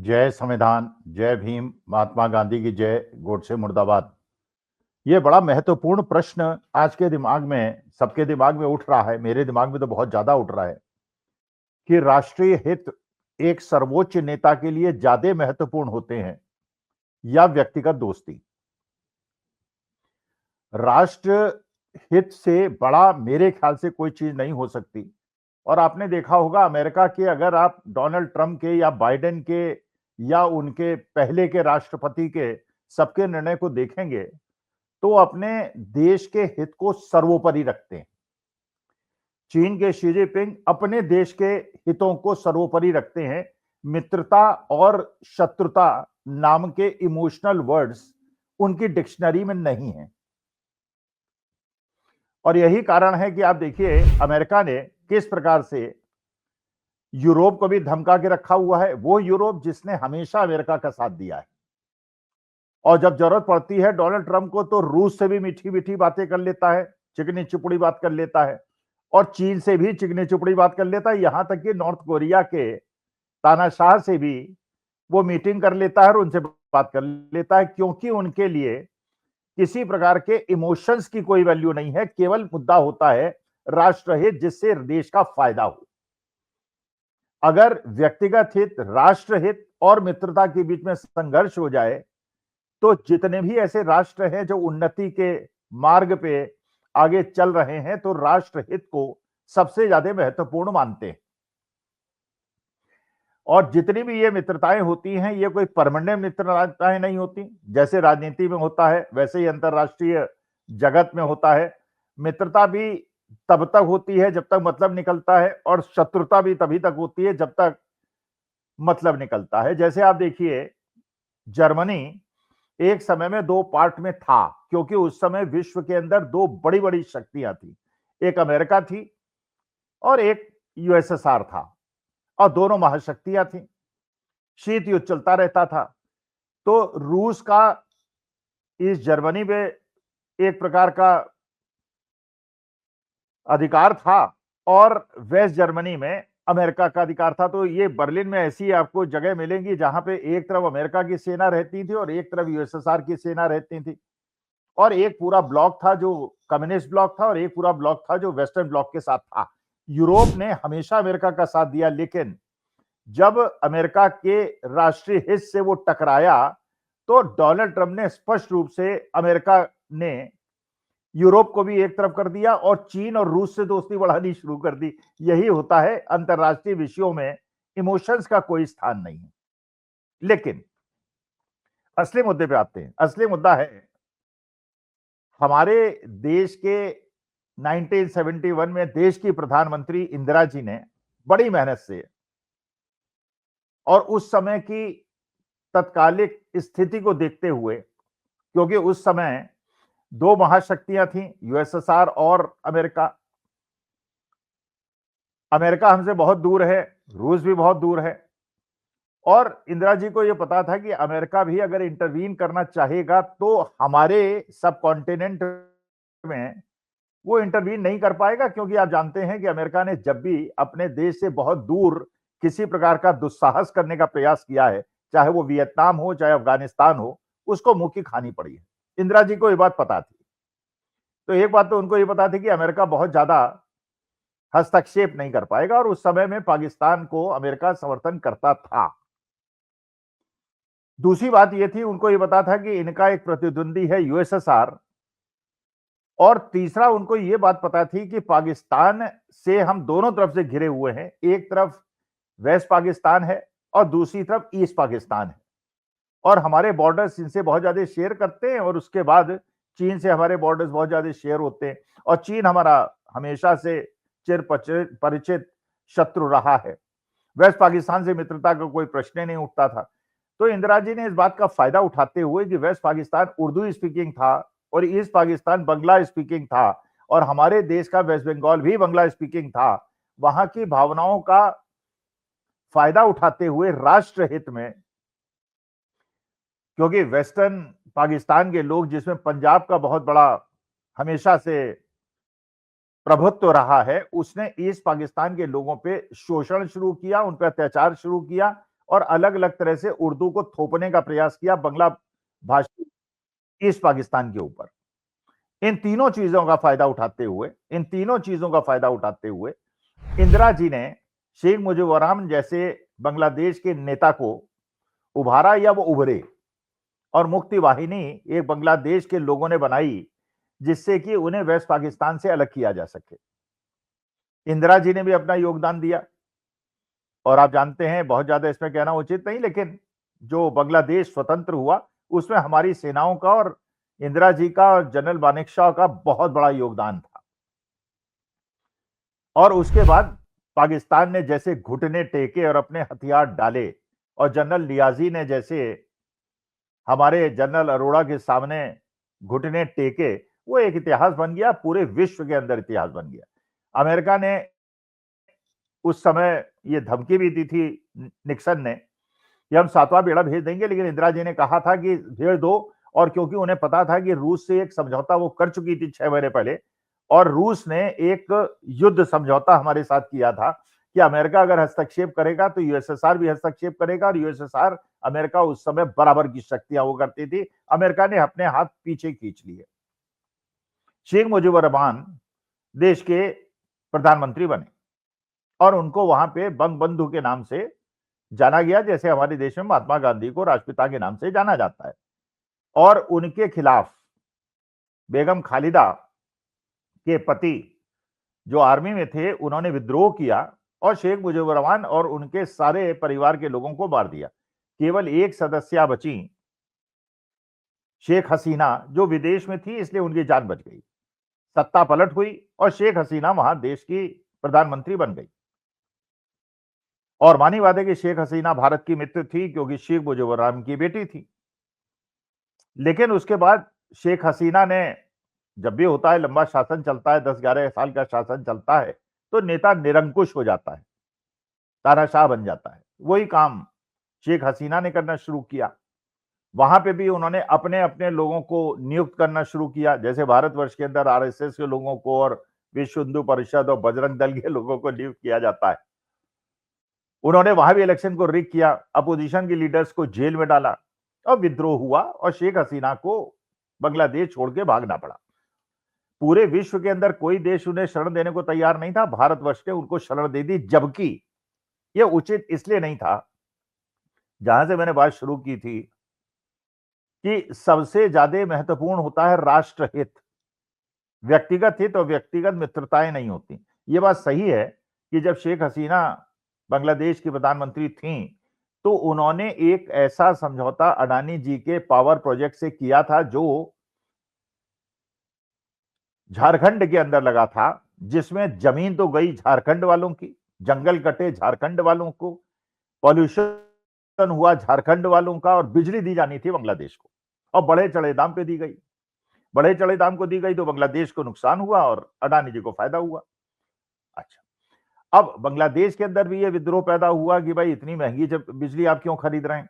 जय संविधान, जय भीम, महात्मा गांधी की जय, गोडसे मुर्दाबाद। ये बड़ा महत्वपूर्ण प्रश्न आज के दिमाग में, सबके दिमाग में उठ रहा है। मेरे दिमाग में तो बहुत ज्यादा उठ रहा है कि राष्ट्रीय हित एक सर्वोच्च नेता के लिए ज्यादा महत्वपूर्ण होते हैं या व्यक्तिगत दोस्ती। राष्ट्र हित से बड़ा मेरे ख्याल से कोई चीज नहीं हो सकती। और आपने देखा होगा अमेरिका के, अगर आप डोनाल्ड ट्रंप के या बाइडेन के या उनके पहले के राष्ट्रपति के सबके निर्णय को देखेंगे तो अपने देश के हित को सर्वोपरि रखते हैं। चीन के शी जिनपिंग अपने देश के हितों को सर्वोपरि रखते हैं। मित्रता और शत्रुता नाम के इमोशनल वर्ड्स उनकी डिक्शनरी में नहीं है। और यही कारण है कि आप देखिए अमेरिका ने किस प्रकार से यूरोप को भी धमका के रखा हुआ है। वो यूरोप जिसने हमेशा अमेरिका का साथ दिया है, और जब जरूरत पड़ती है डोनाल्ड ट्रंप को तो रूस से भी मीठी मीठी बातें कर लेता है, चिकनी चुपड़ी बात कर लेता है, और चीन से भी चिकनी चुपड़ी बात कर लेता है। यहां तक कि नॉर्थ कोरिया के तानाशाह से भी वो मीटिंग कर लेता है और उनसे बात कर लेता है, क्योंकि उनके लिए किसी प्रकार के इमोशंस की कोई वैल्यू नहीं है। केवल मुद्दा होता है राष्ट्रहित, जिससे देश का फायदा हो। अगर व्यक्तिगत हित, राष्ट्रहित और मित्रता के बीच में संघर्ष हो जाए तो जितने भी ऐसे राष्ट्र हैं जो उन्नति के मार्ग पे आगे चल रहे हैं तो राष्ट्रहित को सबसे ज्यादा महत्वपूर्ण मानते हैं। और जितनी भी ये मित्रताएं होती हैं ये कोई परमानेंट मित्रताएं नहीं होती। जैसे राजनीति में होता है वैसे ही अंतरराष्ट्रीय जगत में होता है। मित्रता भी तब तक होती है जब तक मतलब निकलता है, और शत्रुता भी तभी तक होती है जब तक मतलब निकलता है। जैसे आप देखिए जर्मनी एक समय में दो पार्ट में था, क्योंकि उस समय विश्व के अंदर दो बड़ी बड़ी शक्तियां थी, एक अमेरिका थी और एक यूएसएसआर था, और दोनों महाशक्तियां थी। शीत युद्ध चलता रहता था। तो रूस का इस जर्मनी में एक प्रकार का अधिकार था और वेस्ट जर्मनी में अमेरिका का अधिकार था। तो ये बर्लिन में ऐसी आपको जगह मिलेंगी जहां पे एक तरफ अमेरिका की सेना रहती थी और एक तरफ यूएसएसआर की सेना रहती थी, और एक पूरा ब्लॉक था जो कम्युनिस्ट ब्लॉक था और एक पूरा ब्लॉक था जो वेस्टर्न ब्लॉक के साथ था। यूरोप ने हमेशा अमेरिका का साथ दिया, लेकिन जब अमेरिका के राष्ट्रीय हित से वो टकराया तो डोनाल्ड ट्रंप ने स्पष्ट रूप से अमेरिका ने यूरोप को भी एक तरफ कर दिया और चीन और रूस से दोस्ती बढ़ानी शुरू कर दी। यही होता है, अंतरराष्ट्रीय विषयों में इमोशंस का कोई स्थान नहीं है। लेकिन असली मुद्दे पे आते हैं। असली मुद्दा है हमारे देश के 1971 में देश की प्रधानमंत्री इंदिरा जी ने बड़ी मेहनत से और उस समय की तत्कालिक स्थिति को देखते हुए, क्योंकि उस समय दो महाशक्तियां थीं, यूएसएसआर और अमेरिका। अमेरिका हमसे बहुत दूर है, रूस भी बहुत दूर है, और इंदिरा जी को यह पता था कि अमेरिका भी अगर इंटरवीन करना चाहेगा तो हमारे सब कॉन्टिनेंट में वो इंटरवीन नहीं कर पाएगा, क्योंकि आप जानते हैं कि अमेरिका ने जब भी अपने देश से बहुत दूर किसी प्रकार का दुस्साहस करने का प्रयास किया है, चाहे वो वियतनाम हो चाहे अफगानिस्तान हो, उसको मुंह की खानी पड़ी है। इंदिरा जी को ये बात पता थी। तो एक बात तो उनको ये पता थी कि अमेरिका बहुत ज्यादा हस्तक्षेप नहीं कर पाएगा, और उस समय में पाकिस्तान को अमेरिका समर्थन करता था। दूसरी बात यह थी, उनको ये पता था कि इनका एक प्रतिद्वंदी है यूएसएसआर, और तीसरा उनको ये बात पता थी कि पाकिस्तान से हम दोनों तरफ से घिरे हुए हैं। एक तरफ वेस्ट पाकिस्तान है और दूसरी तरफ ईस्ट पाकिस्तान है, और हमारे बॉर्डर्स इनसे बहुत ज्यादा शेयर करते हैं, और उसके बाद चीन से हमारे बॉर्डर्स बहुत ज्यादा शेयर होते हैं, और चीन हमारा हमेशा से चिर परिचित शत्रु रहा है। वेस्ट पाकिस्तान से मित्रता का कोई प्रश्न नहीं उठता था। तो इंदिरा जी ने इस बात का फायदा उठाते हुए कि वेस्ट पाकिस्तान उर्दू स्पीकिंग था और ईस्ट पाकिस्तान बंगला स्पीकिंग था, और हमारे देश का वेस्ट बंगाल भी बंगला स्पीकिंग था, वहां की भावनाओं का फायदा उठाते हुए राष्ट्रहित में, क्योंकि वेस्टर्न पाकिस्तान के लोग, जिसमें पंजाब का बहुत बड़ा हमेशा से प्रभुत्व रहा है, उसने ईस्ट पाकिस्तान के लोगों पे शोषण शुरू किया, उन पर अत्याचार शुरू किया, और अलग-अलग तरह से उर्दू को थोपने का प्रयास किया बंगला भाषी ईस्ट पाकिस्तान के ऊपर। इन तीनों चीजों का फायदा उठाते हुए इंदिरा जी ने शेख मुजीबुर रहमान जैसे बांग्लादेश के नेता को उभारा या वो उभरे और मुक्ति वाहिनी एक बांग्लादेश के लोगों ने बनाई जिससे कि उन्हें वेस्ट पाकिस्तान से अलग किया जा सके। इंदिरा जी ने भी अपना योगदान दिया और आप जानते हैं बहुत ज्यादा इसमें कहना उचित नहीं, लेकिन जो बांग्लादेश स्वतंत्र हुआ उसमें हमारी सेनाओं का और इंदिरा जी का और जनरल मानेकशॉ का बहुत बड़ा योगदान था। और उसके बाद पाकिस्तान ने जैसे घुटने टेके और अपने हथियार डाले और जनरल नियाजी ने जैसे हमारे जनरल अरोड़ा के सामने घुटने टेके, वो एक इतिहास बन गया, पूरे विश्व के अंदर इतिहास बन गया। अमेरिका ने उस समय ये धमकी भी दी थी निक्सन ने कि हम 7वां बेड़ा भेज देंगे, लेकिन इंदिरा जी ने कहा था कि भेज दो, और क्योंकि उन्हें पता था कि रूस से एक समझौता वो कर चुकी थी 6 महीने पहले और रूस ने एक युद्ध समझौता हमारे साथ किया था कि अमेरिका अगर हस्तक्षेप करेगा तो यूएसएसआर भी हस्तक्षेप करेगा और यूएसएसआर अमेरिका उस समय बराबर की शक्तियां वो करती थी। अमेरिका ने अपने हाथ पीछे खींच लिए। शेख मुजीबुर रहमान देश के प्रधानमंत्री बने और उनको वहां पे बंगबंधु के नाम से जाना गया, जैसे हमारे देश में महात्मा गांधी को राष्ट्रपिता के नाम से जाना जाता है। और उनके खिलाफ बेगम खालिदा के पति जो आर्मी में थे उन्होंने विद्रोह किया और शेख मुजीबुर रहमान और उनके सारे परिवार के लोगों को मार दिया। केवल एक सदस्या बची, शेख हसीना, जो विदेश में थी, इसलिए उनकी जान बच गई। सत्ता पलट हुई और शेख हसीना वहां देश की प्रधानमंत्री बन गई। और मानी बात है कि शेख हसीना भारत की मित्र थी क्योंकि शेख मुजीबुर रहमान की बेटी थी। लेकिन उसके बाद शेख हसीना ने, जब भी होता है लंबा शासन चलता है, 10-11 साल का शासन चलता है, तो नेता निरंकुश हो जाता है, तानाशाह बन जाता है। वही काम शेख हसीना ने करना शुरू किया। वहां पे भी उन्होंने अपने अपने लोगों को नियुक्त करना शुरू किया, जैसे भारतवर्ष के अंदर आरएसएस के लोगों को और विश्व हिंदू परिषद और बजरंग दल के लोगों को नियुक्त किया जाता है। उन्होंने वहां भी इलेक्शन को रिग किया, अपोजिशन के लीडर्स को जेल में डाला और विद्रोह हुआ और शेख हसीना को बांग्लादेश छोड़ के भागना पड़ा। पूरे विश्व के अंदर कोई देश उन्हें शरण देने को तैयार नहीं था, भारतवर्ष ने उनको शरण दे दी, जबकि यह उचित इसलिए नहीं था, जहां से मैंने बात शुरू की थी, कि सबसे ज्यादा महत्वपूर्ण होता है राष्ट्रहित, व्यक्तिगत हित और व्यक्तिगत मित्रताएं नहीं होती। यह बात सही है कि जब शेख हसीना बांग्लादेश की प्रधानमंत्री थीं, तो उन्होंने एक ऐसा समझौता अडानी जी के पावर प्रोजेक्ट से किया था जो झारखंड के अंदर लगा था, जिसमें जमीन तो गई झारखंड वालों की, जंगल कटे झारखंड वालों को, पॉल्यूशन हुआ झारखंड वालों का, और बिजली दी जानी थी बांग्लादेश को और बड़े चढ़े दाम पे दी गई। बड़े चढ़े दाम को दी गई तो बांग्लादेश को नुकसान हुआ और अडानी जी को फायदा हुआ। अच्छा, अब बांग्लादेश के अंदर भी ये विद्रोह पैदा हुआ कि भाई इतनी महंगी जब बिजली आप क्यों खरीद रहे हैं,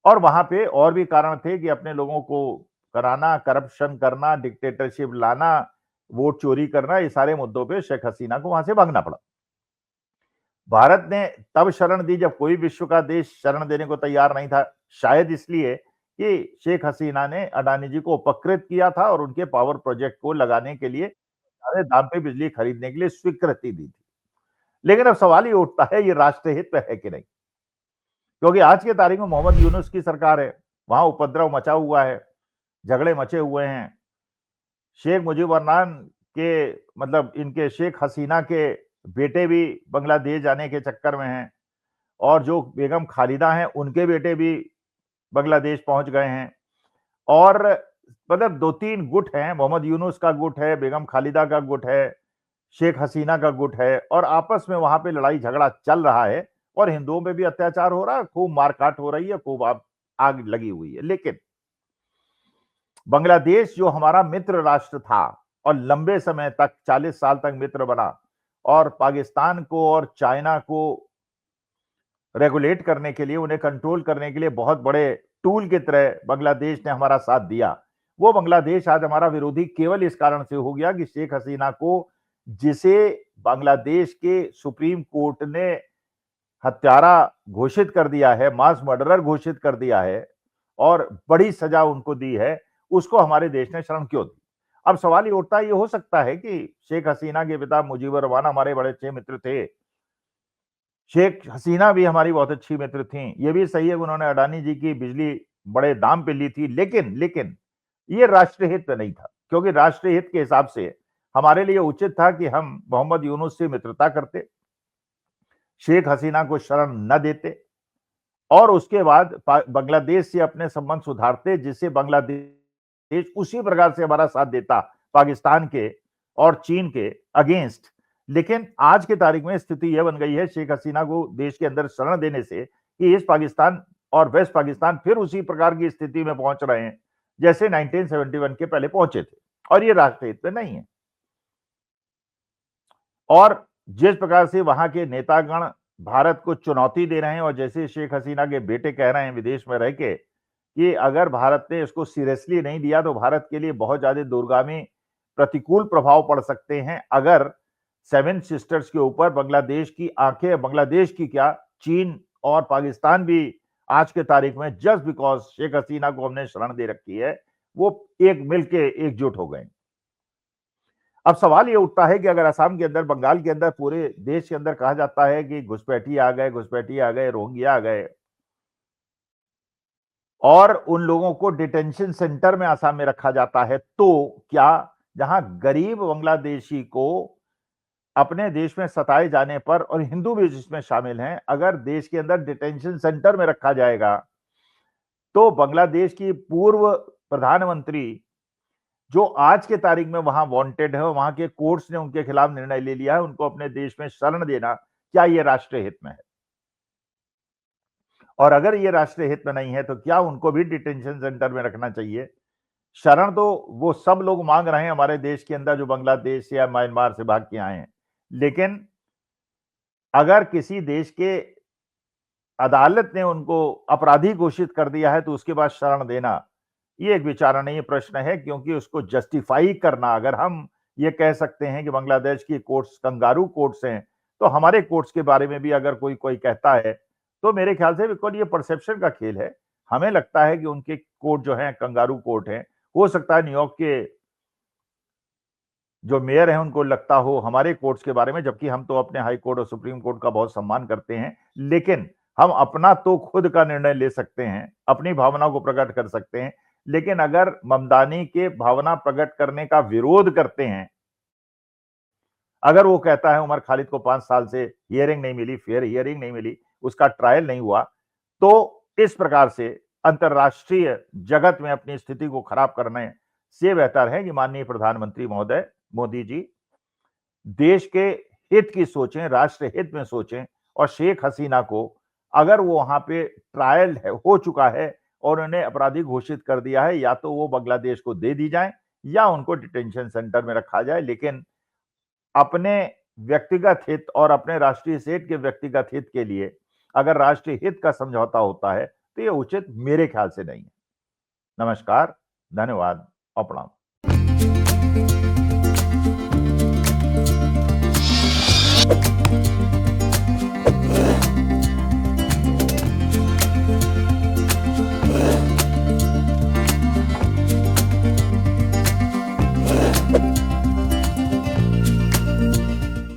और वहां पे और भी कारण थे कि अपने लोगों को कराना, करप्शन करना, डिक्टेटरशिप लाना, वोट चोरी करना, ये सारे मुद्दों पे शेख हसीना को वहां से भागना पड़ा। भारत ने तब शरण दी जब कोई विश्व का देश शरण देने को तैयार नहीं था, शायद इसलिए कि शेख हसीना ने अडानी जी को उपकृत किया था और उनके पावर प्रोजेक्ट को लगाने के लिए सारे दाम पे बिजली खरीदने के लिए स्वीकृति दी थी। लेकिन अब सवाल ये उठता है, ये राष्ट्रहित पे है कि नहीं, क्योंकि आज के तारीख में मोहम्मद यूनुस की सरकार है, वहां उपद्रव मचा हुआ है, झगड़े मचे हुए हैं। शेख मुजीबुर रहमान के, मतलब इनके शेख हसीना के बेटे भी बांग्लादेश जाने के चक्कर में हैं और जो बेगम खालिदा हैं उनके बेटे भी बांग्लादेश पहुंच गए हैं। और मतलब 2-3 गुट हैं, मोहम्मद यूनुस का गुट है, बेगम खालिदा का गुट है, शेख हसीना का गुट है, और आपस में वहां पे लड़ाई झगड़ा चल रहा है और हिंदुओं पे भी अत्याचार हो रहा है, खूब मारकाट हो रही है, खूब आग लगी हुई है। लेकिन बांग्लादेश जो हमारा मित्र राष्ट्र था और लंबे समय तक 40 साल तक मित्र बना और पाकिस्तान को और चाइना को रेगुलेट करने के लिए, उन्हें कंट्रोल करने के लिए बहुत बड़े टूल की तरह बांग्लादेश ने हमारा साथ दिया, वो बांग्लादेश आज हमारा विरोधी केवल इस कारण से हो गया कि शेख हसीना को, जिसे बांग्लादेश के सुप्रीम कोर्ट ने हत्यारा घोषित कर दिया है, मास मर्डरर घोषित कर दिया है और बड़ी सजा उनको दी है, उसको हमारे देश ने शरण क्यों दी? अब सवाल ये उठता है, ये हो सकता है कि शेख हसीना के पिता मुजीबुर रहमान हमारे बड़े अच्छे मित्र थे। शेख हसीना भी हमारी बहुत अच्छी मित्र थीं। ये भी सही है कि उन्होंने अडानी जी की बिजली बड़े दाम पे ली थी, लेकिन ये राष्ट्रीय हित में नहीं था, क्योंकि राष्ट्रीय हित के हिसाब से हमारे लिए उचित था कि हम मोहम्मद यूनुस से मित्रता करते, शेख हसीना को शरण न देते और उसके बाद बांग्लादेश से अपने संबंध सुधारते, जिससे बांग्लादेश उसी प्रकार से हमारा साथ देता पाकिस्तान के और चीन के अगेंस्ट। लेकिन आज की तारीख में स्थिति यह बन गई है शेख हसीना को देश के अंदर शरण देने से कि ईस्ट पाकिस्तान और वेस्ट पाकिस्तान फिर उसी प्रकार की स्थिति में पहुंच रहे हैं जैसे 1971 के पहले पहुंचे थे, और ये राष्ट्रीय हित में नहीं है। और जिस प्रकार से वहां के नेतागण भारत को चुनौती दे रहे हैं और जैसे शेख हसीना के बेटे कह रहे हैं विदेश में रह के कि अगर भारत ने इसको सीरियसली नहीं लिया तो भारत के लिए बहुत ज्यादा दूरगामी प्रतिकूल प्रभाव पड़ सकते हैं अगर सेवन सिस्टर्स के ऊपर बांग्लादेश की आंखें, बांग्लादेश की क्या, चीन और पाकिस्तान भी आज के तारीख में जस्ट बिकॉज शेख हसीना को हमने शरण दे रखी है, वो एक मिलके एकजुट हो गए। अब सवाल ये उठता है कि अगर असम के अंदर, बंगाल के अंदर, पूरे देश के अंदर कहा जाता है कि घुसपैठी आ गए, रोहिंग्या आ गए और उन लोगों को डिटेंशन सेंटर में असम में रखा जाता है, तो क्या जहां गरीब बांग्लादेशी को अपने देश में सताए जाने पर, और हिंदू भी जिसमें शामिल हैं, अगर देश के अंदर डिटेंशन सेंटर में रखा जाएगा तो बांग्लादेश की पूर्व प्रधानमंत्री जो आज के तारीख में वहां वांटेड है, वहां के कोर्ट्स ने उनके खिलाफ निर्णय ले लिया है, उनको अपने देश में शरण देना, क्या ये राष्ट्रीय हित में है? और अगर ये राष्ट्रीय हित में नहीं है तो क्या उनको भी डिटेंशन सेंटर में रखना चाहिए? शरण तो वो सब लोग मांग रहे हैं हमारे देश के अंदर जो बांग्लादेश या म्यांमार से भाग के आए हैं, लेकिन अगर किसी देश के अदालत ने उनको अपराधी घोषित कर दिया है तो उसके बाद शरण देना ये एक विचारणीय प्रश्न है, क्योंकि उसको जस्टिफाई करना, अगर हम ये कह सकते हैं कि बांग्लादेश की कोर्ट्स कंगारू कोर्ट्स हैं, तो हमारे कोर्ट्स के बारे में भी अगर कोई कोई कहता है तो मेरे ख्याल से बिल्कुल ये परसेप्शन का खेल है। हमें लगता है कि उनके कोर्ट जो है कंगारू कोर्ट है, हो सकता है न्यूयॉर्क के जो मेयर हैं उनको लगता हो हमारे कोर्ट्स के बारे में, जबकि हम तो अपने हाई कोर्ट और सुप्रीम कोर्ट का बहुत सम्मान करते हैं, लेकिन हम अपना तो खुद का निर्णय ले सकते हैं, अपनी भावनाओं को प्रकट कर सकते हैं। लेकिन अगर ममदानी के भावना प्रकट करने का विरोध करते हैं, अगर वो कहता है उमर खालिद को 5 साल से हियरिंग नहीं मिली, फेयर हियरिंग नहीं मिली, उसका ट्रायल नहीं हुआ, तो इस प्रकार से अंतर्राष्ट्रीय जगत में अपनी स्थिति को खराब करने से बेहतर है कि माननीय प्रधानमंत्री महोदय मोदी जी देश के हित की सोचें, राष्ट्र हित में सोचें और शेख हसीना को, अगर वो वहां पे ट्रायल हो चुका है और उन्हें अपराधी घोषित कर दिया है, या तो वो बांग्लादेश को दे दी जाए या उनको डिटेंशन सेंटर में रखा जाए। लेकिन अपने व्यक्तिगत हित और अपने राष्ट्रीय हित के व्यक्तिगत हित के लिए अगर राष्ट्रीय हित का समझौता होता है तो ये उचित मेरे ख्याल से नहीं है। नमस्कार, धन्यवाद और प्रणाम।